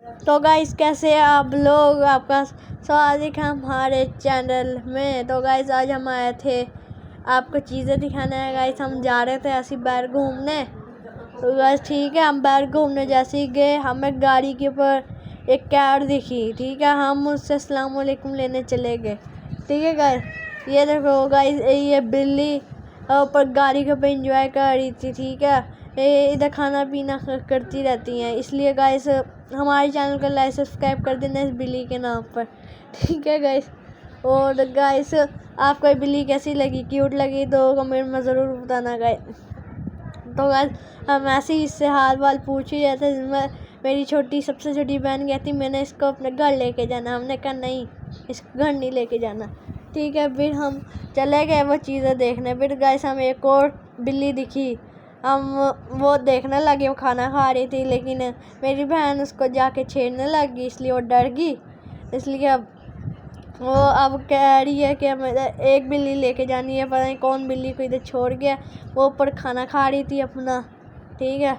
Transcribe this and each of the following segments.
तो गाइस कैसे हैं आप लोग, आपका स्वागत है हमारे चैनल में। तो गाइस आज हम आए थे आपको चीज़ें दिखाने है। गाइस हम जा रहे थे ऐसी बाहर घूमने। तो गाइस ठीक है, हम बाहर घूमने जैसे ही गए हमें गाड़ी के ऊपर एक कैट दिखी। ठीक है, हम उससे अस्सलाम वालेकुम लेने चले गए। ठीक है गाइस, ये देखो गाइस ये बिल्ली ऊपर गाड़ी के ऊपर इंजॉय कर रही थी। ठीक है, ये इधर खाना पीना करती रहती हैं, इसलिए गाइस हमारे चैनल को लाइक सब्सक्राइब कर देना इस बिल्ली के नाम पर। ठीक है गाइस, और गाइस आपको ये बिल्ली कैसी लगी, क्यूट लगी तो कमेंट में ज़रूर बताना गाइस। तो गाइस हम ऐसे ही इससे हाल वाल पूछ ही जाते। मेरी सबसे छोटी बहन कहती मैंने इसको अपने घर लेके जाना। हमने कहा नहीं, इसको घर नहीं लेके जाना। ठीक है, फिर हम चले गए वो चीज़ें देखने। फिर गाइस हमें एक और बिल्ली दिखी, हम वो देखने लगे। वो खाना खा रही थी, लेकिन मेरी बहन उसको जाके छेड़ने लगी, इसलिए वो डर गई। इसलिए अब वो अब कह रही है कि मुझे एक बिल्ली लेके जानी है। पता नहीं कौन बिल्ली को इधर छोड़ गया, वो ऊपर खाना खा रही थी अपना। ठीक है,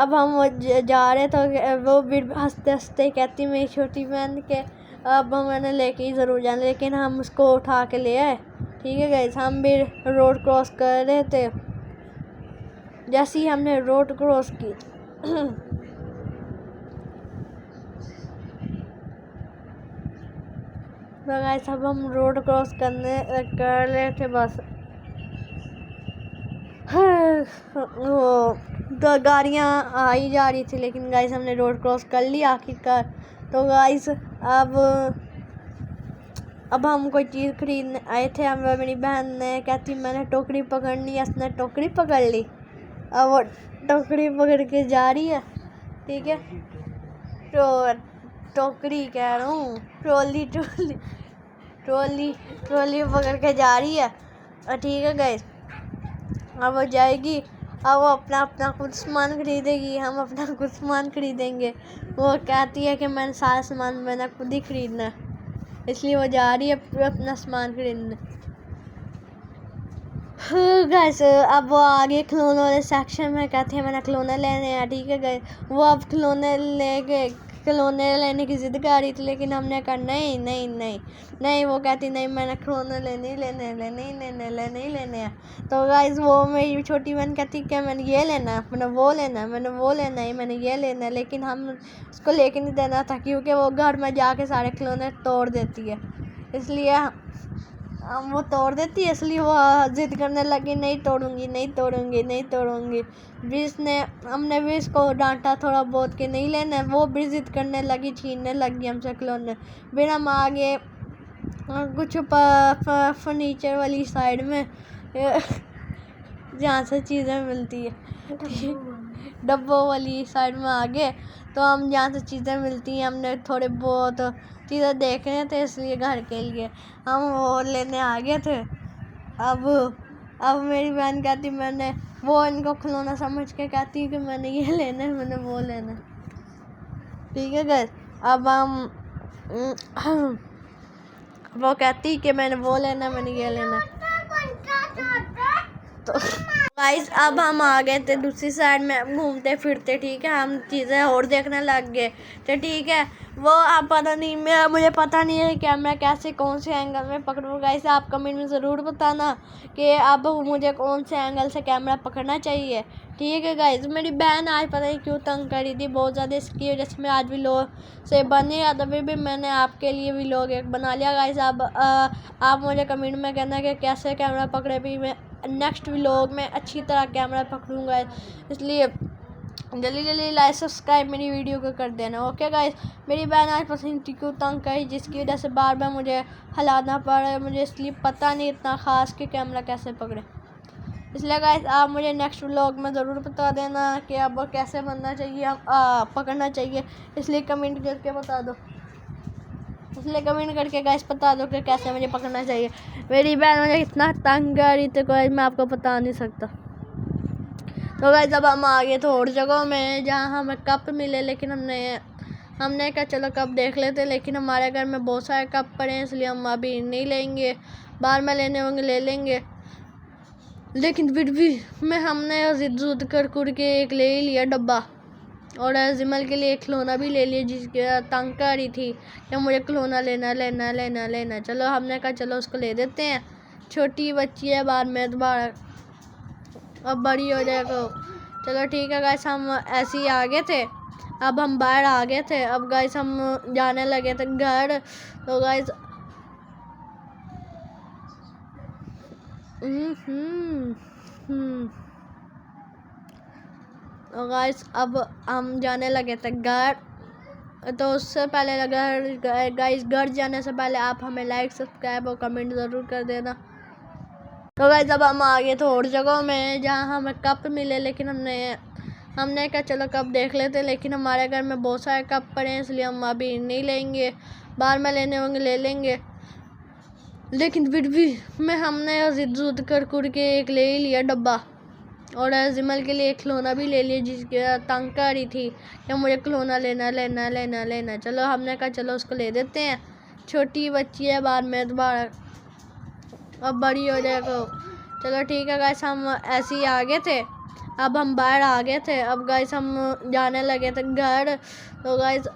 अब हम वो जा रहे थे, वो भी हंसते हंसते कहती मेरी छोटी बहन के अब मैंने लेके ही ज़रूर जाना, लेकिन हम उसको उठा के ले आए। ठीक है गाइस, हम भी रोड क्रॉस कर रहे थे। जैसे ही हमने रोड क्रॉस की तो गाइस अब हम रोड क्रॉस कर रहे थे बस। वो तो गाड़ियाँ आ ही जा रही थी, लेकिन गाइस हमने रोड क्रॉस कर लिया आखिरकार। तो गाइस अब हम कोई चीज़ खरीदने आए थे। हम मेरी बहन ने कहती मैंने टोकरी पकड़नी है, उसने टोकरी पकड़ ली। अब वो टोकरी पकड़ के जा रही है। ठीक है, तो टोकरी कह रहा हूँ, ट्रॉली ट्रॉली ट्रॉली ट्रॉली पकड़ के जा रही है। ठीक है गाइस, अब वो जाएगी, अब वो अपना अपना खुद सामान खरीदेगी, हम अपना खुद सामान खरीदेंगे। वो कहती है कि मैंने सारा सामान मैंने खुद ही खरीदना है, इसलिए वो जा रही है अपना सामान खरीदने। गाइस अब वो आगे खिलौने वाले सेक्शन में कहते हैं मैंने खिलौने लेने हैं। ठीक है गाइस, वो अब खिलौने लेने की ज़िद कर रही थी, लेकिन हमने कहा नहीं नहीं नहीं नहीं। वो कहती नहीं मैंने खिलौने लेने ही लेने हैं। तो गाइस वो मेरी छोटी बहन कहती क्या मैंने ये लेना है, मैंने वो लेना है, मैंने ये लेना है, लेकिन हम उसको लेके नहीं देना था क्योंकि वो घर में जाके सारे खिलौने तोड़ देती है। इसलिए वो तोड़ देती है, इसलिए वो ज़िद करने लगी नहीं तोड़ूंगी। हमने भी इसको डांटा थोड़ा बहुत कि नहीं लेना है। वो भी ज़िद करने लगी, छीनने लगी हमसे खिलौने। फिर हम आगे कुछ फर्नीचर वाली साइड में जहाँ से चीज़ें मिलती है डब्बों वाली साइड में आगे, तो हम जहाँ से चीज़ें मिलती हैं हमने थोड़े बहुत चीज़ें देख रहे थे, इसलिए घर के लिए हम वो लेने आ गए थे। अब मेरी बहन कहती मैंने वो इनको खिलौना समझ के कहती कि मैंने ये लेना है, मैंने वो लेना है। ठीक है गाइस, अब हम वो कहती कि मैंने वो लेना, मैंने ये लेना। तो गाइस अब हम आ गए थे दूसरी साइड में घूमते फिरते। ठीक है, हम चीज़ें और देखने लग गए। तो ठीक है, वो आप पता नहीं मुझे पता नहीं है कैमरा कैसे कौन से एंगल में पकड़ूँ। गाइस आप कमेंट में ज़रूर बताना कि अब मुझे कौन से एंगल से कैमरा पकड़ना चाहिए। ठीक है गाइस, मेरी बहन आज पता नहीं क्यों तंग करी थी बहुत ज़्यादा, इसकी वजह से मैं आज व्लॉग से बन नहीं रहा था। फिर भी मैंने आपके लिए व्लॉग एक बना लिया। गाइस अब आप मुझे कमेंट में कहना कि कैसे कैमरा पकड़े, भी मैं नेक्स्ट व्लॉग में अच्छी तरह कैमरा पकड़ूंगा। इसलिए जल्दी लाइक सब्सक्राइब मेरी वीडियो को कर देना। ओके गाइस, मेरी बहन आज पसंद क्यों तंग करी, जिसकी वजह से बार बार मुझे हिलाना पड़ रहा है। मुझे इसलिए पता नहीं इतना ख़ास कि कैमरा कैसे पकड़े। इसलिए गाइस आप मुझे नेक्स्ट व्लॉग में ज़रूर बता देना कि अब कैसे बनना चाहिए, पकड़ना चाहिए। इसलिए कमेंट करके बता दो, गाइस बता दो कि कैसे मुझे पकड़ना चाहिए। मेरी बहन मुझे इतना तंग कर रही थी कोई मैं आपको बता नहीं सकता। तो गाइस अब हम आ गए थे और जगहों में जहाँ हमें कप मिले, लेकिन हमने कहा चलो कप देख लेते, लेकिन हमारे घर में बहुत सारे कप पड़े हैं, इसलिए हम अभी नहीं लेंगे। बाद में लेने होंगे ले लेंगे। लेकिन फिर भी हमने ज़िद कर के एक ले ही लिया डब्बा। और जिमल के लिए एक खिलौना भी ले लिया, जिसके तंग कर रही थी कि मुझे खिलौना लेना लेना लेना लेना। चलो हमने कहा चलो उसको ले देते हैं, छोटी बच्ची है, बाद में दोबारा अब बड़ी हो जाए तो चलो ठीक है गाइस। हम ऐसे ही आ गए थे, अब हम बाहर आ गए थे। अब गाइस हम जाने लगे थे घर। तो गाइस तो गाइस अब हम जाने लगे थे घर। तो उससे पहले अगर गाइस घर जाने से पहले आप हमें लाइक सब्सक्राइब और कमेंट ज़रूर कर देना। तो गाइस अब हम आ गए थे और जगहों में जहाँ हमें कप मिले, लेकिन हमने कहा चलो कप देख लेते, लेकिन हमारे घर में बहुत सारे कप पड़े हैं, इसलिए हम अभी नहीं लेंगे, बाद में लेने होंगे ले लेंगे। लेकिन फिर भी हमने जिद कर के एक ले ही लिया डब्बा, और जिमल के लिए एक खिलौना भी ले लिया, जिसके तंग कर रही थी कि मुझे खिलौना लेना लेना लेना लेना। चलो हमने कहा चलो उसको ले देते हैं, छोटी बच्ची है, बाद में दोबारा अब बड़ी हो जाए तो चलो ठीक है गाइस। हम ऐसे ही आ गए थे, अब हम बाहर आ गए थे। अब गाइस हम जाने लगे थे घर। तो गाइस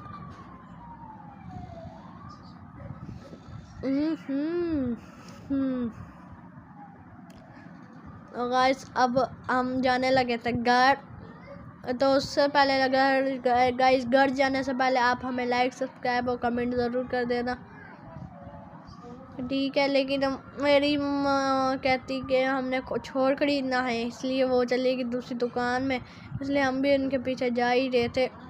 तो गाइस अब हम जाने लगे थे घर। तो उससे पहले अगर गाइस घर जाने से पहले आप हमें लाइक सब्सक्राइब और कमेंट ज़रूर कर देना, ठीक है। लेकिन मेरी माँ कहती कि हमने कुछ और ख़रीदना है, इसलिए वो चलेगी दूसरी दुकान में, इसलिए हम भी उनके पीछे जा ही रहे थे।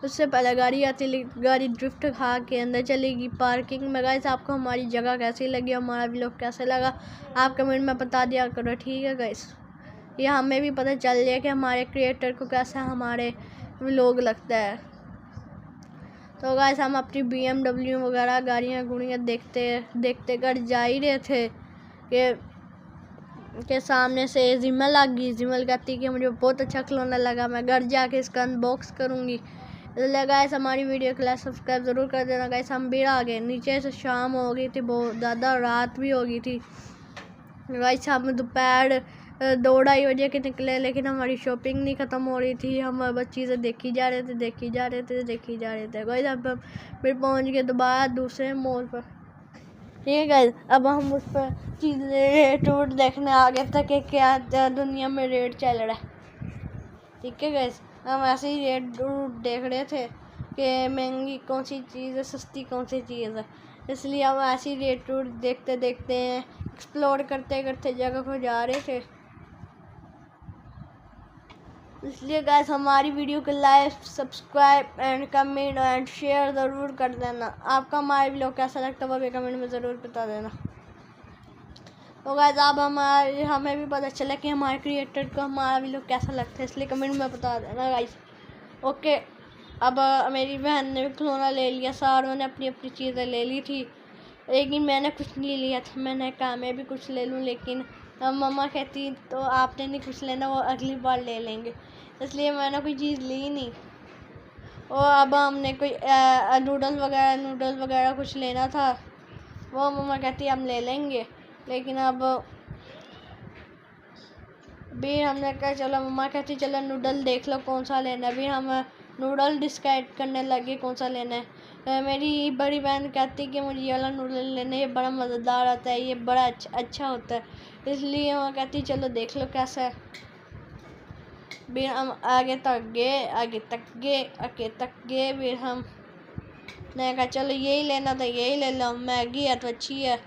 उससे पहले गाड़ी आती, गाड़ी ड्रिफ्ट खा के अंदर चलेगी पार्किंग में। गाइस आपको हमारी जगह कैसी लगी, हमारा व्लॉग कैसे लगा, आप कमेंट में बता दिया करो, ठीक है गाइस। ये हमें भी पता चल जाए कि हमारे क्रिएटर को कैसा हमारे व्लॉग लगता है। तो गाइस हम अपनी BMW वगैरह गाड़ियाँ गुड़ियाँ देखते घर जा ही रहे थे कि सामने से जिमल आ गई। जिमल कहती कि मुझे बहुत अच्छा खिलौना लगा, मैं घर जाके इसका अनबॉक्स करूँगी। इसलिए गाइस हमारी वीडियो को लाइक सब्सक्राइब ज़रूर कर देना गाइस। हम भी आ गए, नीचे से शाम हो गई थी, बहुत ज़्यादा रात भी हो गई थी गाइस। हम दोपहर 2-2:30 बजे के निकले, लेकिन हमारी शॉपिंग नहीं ख़त्म हो रही थी, हम बस चीज़ें देखी जा रहे थे गाइस। अब फिर पहुंच गए दोबारा दूसरे मॉल पर, ठीक है गाइस। अब हम उस पर चीज़ें रेट वोट देखने आ गए थे कि क्या दुनिया में रेट चल रहा है, ठीक है गाइस। हम ऐसे ही रेट देख रहे थे कि महंगी कौन सी चीज़ है, सस्ती कौन सी चीज़ है, इसलिए हम ऐसे ही रेट देखते एक्सप्लोर करते जगह को जा रहे थे। इसलिए गाइस हमारी वीडियो को like subscribe and comment and share ज़रूर कर देना। आपका हमारे व्लॉग कैसा लगता है वो भी कमेंट में ज़रूर बता देना। तो गाइस अब हमें भी पता चला कि हमारे क्रिएटर को हमारा व्लॉग कैसा लगता है, इसलिए कमेंट में बता देना गाइस, ओके। अब मेरी बहन ने भी खिलौना ले लिया, सारों ने अपनी अपनी चीज़ें ले ली थी, लेकिन मैंने कुछ नहीं लिया था। मैंने कहा मैं भी कुछ ले लूँ, लेकिन मम्मा कहती तो आपने नहीं कुछ लेना, वो अगली बार ले लेंगे, इसलिए मैंने कोई चीज़ ली नहीं। और अब हमने कोई नूडल वगैरह कुछ लेना था, वो मम्मा कहती हम ले लेंगे, लेकिन अब भी हमने कहा चलो, मम्मा कहती चलो नूडल देख लो कौन सा लेना है। भी हम नूडल डिसाइड करने लगे कौन सा लेना है। मेरी बड़ी बहन कहती कि मुझे ये वाला नूडल लेना है, ये बड़ा मज़ेदार आता है, ये बड़ा अच्छा होता है, इसलिए वो कहती चलो देख लो कैसा है। फिर हम आगे तक गए फिर हमने कहा चलो यही लेना था, यही ले लो, मैगी है तो अच्छी है।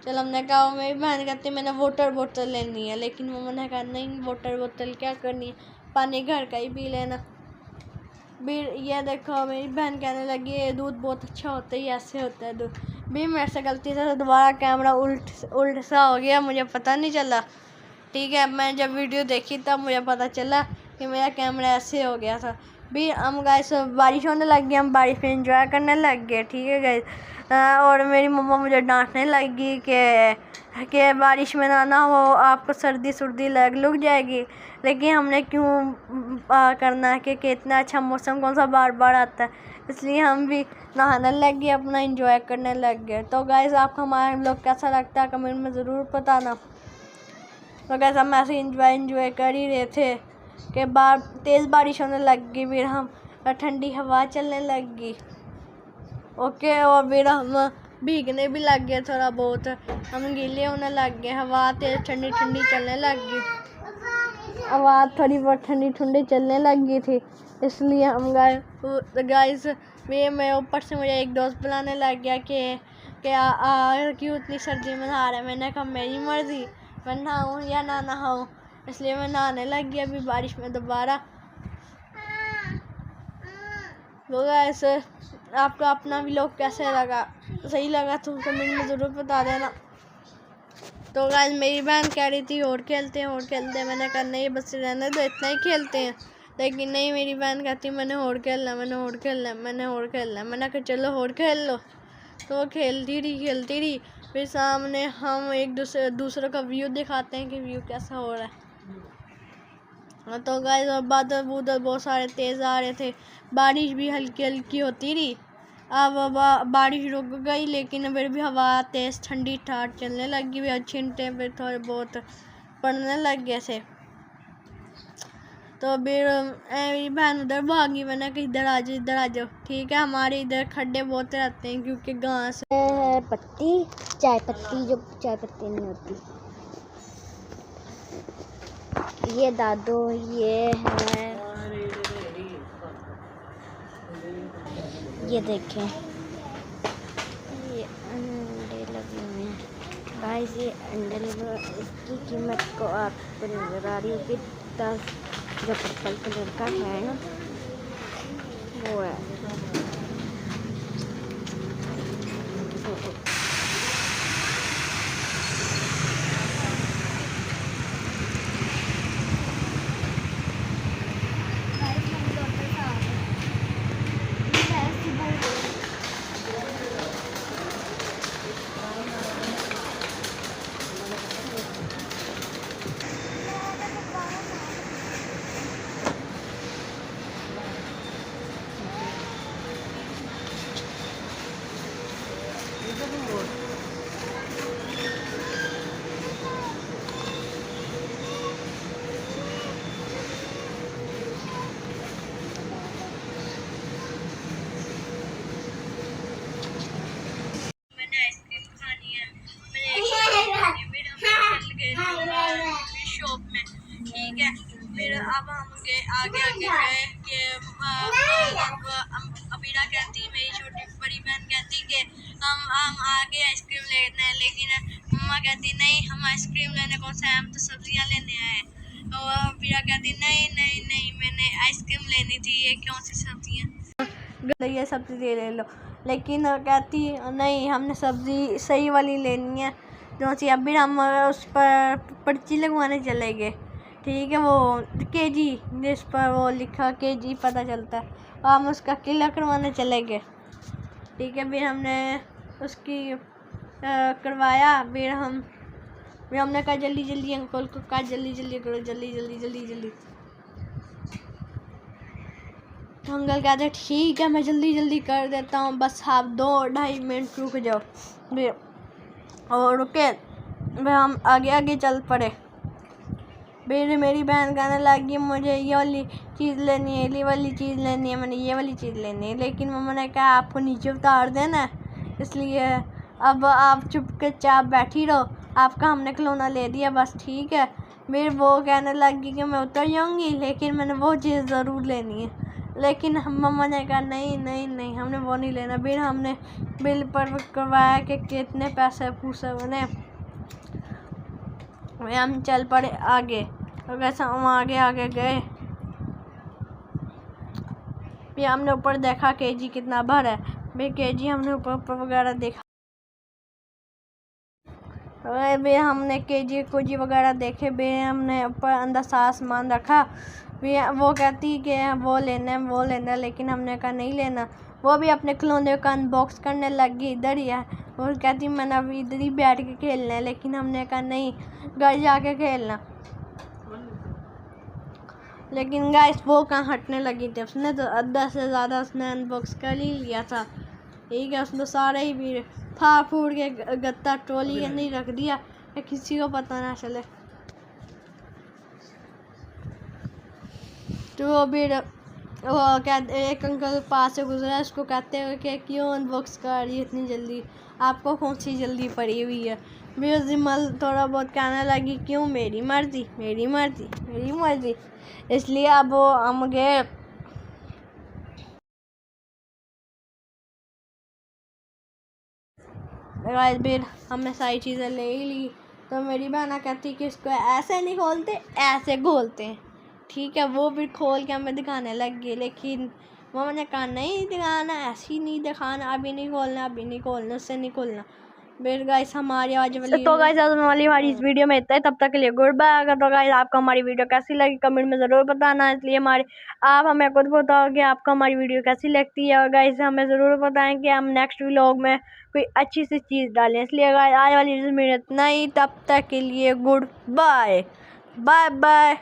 चलो हमने कहा, मेरी बहन कहती मैंने वाटर बोतल लेनी है, लेकिन मम्मा ने कहा नहीं, वाटर बोतल क्या करनी है, पानी घर का ही पी लेना। फिर ये देखो मेरी बहन कहने लगी ये दूध बहुत अच्छा होता है, ये ऐसे होता है दूध। भी मेरे से गलती से दोबारा कैमरा उल्ट सा हो गया, मुझे पता नहीं चला, ठीक है। मैं जब वीडियो देखी तब मुझे पता चला कि मेरा कैमरा ऐसे हो गया था। भी हम गाइस बारिश होने लग गई, हम बारिश में एंजॉय करने लग गए, ठीक है गाइस। और मेरी मम्मा मुझे डांटने लगी कि बारिश में ना हो, आपको सर्दी लग जाएगी, लेकिन हमने क्यों करना है कि इतना अच्छा मौसम कौन सा बार बार आता है, इसलिए हम भी नहाने लग गए, अपना एंजॉय करने लग गए। तो गाइस आपको हमारा व्लॉग कैसा लगता है कमेंट में ज़रूर बताना। तो गाइस हम ऐसे एंजॉय कर ही रहे थे के बाद तेज़ बारिश होने लग गई, फिर हम ठंडी हवा चलने लग गई। ओके, और फिर हम भीगने भी लग गए, थोड़ा बहुत हम गीले होने लग गए। हवा तेज़ ठंडी ठंडी चलने लग गई, हवा थोड़ी बहुत ठंडी ठंडी चलने लग गई थी, इसलिए हम गए गाइस। वे मैं ऊपर से मुझे एक दोस्त बुलाने लग गया कि क्यों इतनी सर्दी में नहा रहा है। मैंने कहा मेरी मर्ज़ी, मैं नहाऊँ या ना नहाऊँ, इसलिए मैं नहाने लग गया अभी बारिश में दोबारा। तो गाइस आपको अपना व्लॉग कैसे लगा, सही लगा तो कमेंट में ज़रूर बता देना। तो गाइस मेरी बहन कह रही थी और खेलते हैं और खेलते हैं, मैंने कहा नहीं बस रहने दो, इतना ही खेलते हैं। लेकिन नहीं, मेरी बहन कहती मैंने और खेलना, मैंने और खेलना, मैंने और खेलना। मैंने कहा चलो और खेल लो। तो वो खेलती रही। फिर सामने हम एक दूसरे का व्यू दिखाते हैं कि व्यू कैसा हो रहा है। तो गाइस बादल बहुत सारे तेज़ आ रहे थे, बारिश भी हल्की हल्की होती रही। अब बारिश रुक गई, लेकिन फिर भी हवा तेज़ ठंडी ठाठ चलने लगी, भी छींटे पे थोड़े बहुत पड़ने लग गए थे। तो फिर मेरी बहन उधर भागी, मैंने कहा इधर आ जाओ। ठीक है, हमारे इधर खड्डे बहुत रहते हैं क्योंकि घास है पत्ती, चाय पत्ती, जो चाय पत्ती नहीं होती। ये दादू, ये है, ये देखें, ये अंडे लगे हुए हैं गाइस। ये अंडे लगे, इसकी कीमत को आपको नजर आ रही होगी 10, जो पर्पल कलर का है ना वो है। शॉप में। ठीक है, फिर अब हम आगे गए कि अबीरा कहती, मेरी छोटी बड़ी बहन कहती कि हम आगे आइसक्रीम लेना है, लेकिन मम्मा कहती नहीं हम आइसक्रीम लेने कौन सा है, हम तो सब्जियां लेने आए। तो अबीरा कहती नहीं मैंने आइसक्रीम लेनी थी, ये कौन सी सब्जियाँ, ये सब्जी ले लो। लेकिन कहती नहीं हमने सब्ज़ी सही वाली लेनी है जो सी। अभी हम उस पर पर्ची लगवाने चले गए। ठीक है, वो केजी जिस पर वो लिखा केजी पता चलता है, और हम उसका किला करवाने चले गए। ठीक है, फिर हमने उसकी करवाया। फिर हमने कहा जल्दी अंकल को कहा जल्दी करो, जल्दी। तो अंकल कहते ठीक है मैं जल्दी कर देता हूँ, बस आप 2-2.5 मिनट रुक जाओ। फिर और रुके, फिर हम आगे चल पड़े। फिर मेरी बहन कहने लगी मुझे ये वाली चीज़ लेनी है, ये वाली चीज़ लेनी है, मैंने ये वाली चीज़ लेनी है। लेकिन मम्मा ने कहा आपको नीचे उतार देना है, इसलिए अब आप चुप के चाप बैठी रहो, आपका हमने खिलौना ले दिया बस। ठीक है, फिर वो कहने लगी कि मैं उतर जाऊँगी, लेकिन मैंने वो चीज़ ज़रूर लेनी है। लेकिन मम्मा ने कहा नहीं हमने वो नहीं लेना। फिर हमने बिल पर करवाया कि कितने पैसे पूछे बने। हम चल पड़े आगे, तो कैसे हम आगे गए। फिर हमने ऊपर देखा केजी कितना भर है। फिर केजी हमने ऊपर वगैरह देखा, फिर हमने केजी वगैरह देखे। फिर हमने ऊपर अंदर सारा सामान रखा। फिर वो कहती कि वो लेना है, लेकिन हमने कहा नहीं लेना। वो भी अपने खिलौने का अनबॉक्स करने लगी इधर ही है। वो कहती मैंने अभी इधर ही बैठ के खेलना है, लेकिन हमने कहा नहीं घर जाके खेलना। लेकिन गाइस वो कहाँ हटने लगी थी, उसने तो आधा से ज़्यादा उसने अनबॉक्स कर ही लिया था। ठीक है, उसने सारे ही भी फाड़ फूड़ के गत्ता ट्रॉली के नहीं रख दिया कि किसी को पता ना चले। तो वो फिर वो कहते एक अंकल पास से गुजरा, उसको कहते हैं कि क्यों अनबॉक्स कर रही है इतनी जल्दी, आपको कौन सी जल्दी पड़ी हुई है। फिर जिमल थोड़ा बहुत कहने लगी क्यों, मेरी मर्जी मेरी मर्जी मेरी मर्जी। इसलिए अब वो हम गए फिर हमने सारी चीज़ें ले ही ली। तो मेरी बहना कहती कि इसको ऐसे नहीं खोलते, ऐसे खोलते हैं। ठीक है, वो फिर खोल के हमें दिखाने लग गई, लेकिन मम्मा ने कहा नहीं दिखाना, ऐसे ही नहीं दिखाना, अभी नहीं खोलना, अभी नहीं खोलना, उससे नहीं खोलना। फिर गाइस हमारी आज वाली तो गाइस आज वाली हमारी इस वीडियो में इतना ही। तब तक के लिए गुड बाय। अगर तो गाइस आपको हमारी वीडियो कैसी लगी कमेंट में ज़रूर बताना। इसलिए आप हमें खुद बताओ कि आपको हमारी वीडियो कैसी लगती है, और गाइस हमें ज़रूर बताएं कि हम नेक्स्ट व्लॉग में कोई अच्छी सी चीज़ डालें। इसलिए गाइस आज वाली वीडियो में इतना ही। तब तक के लिए गुड बाय बाय बाय।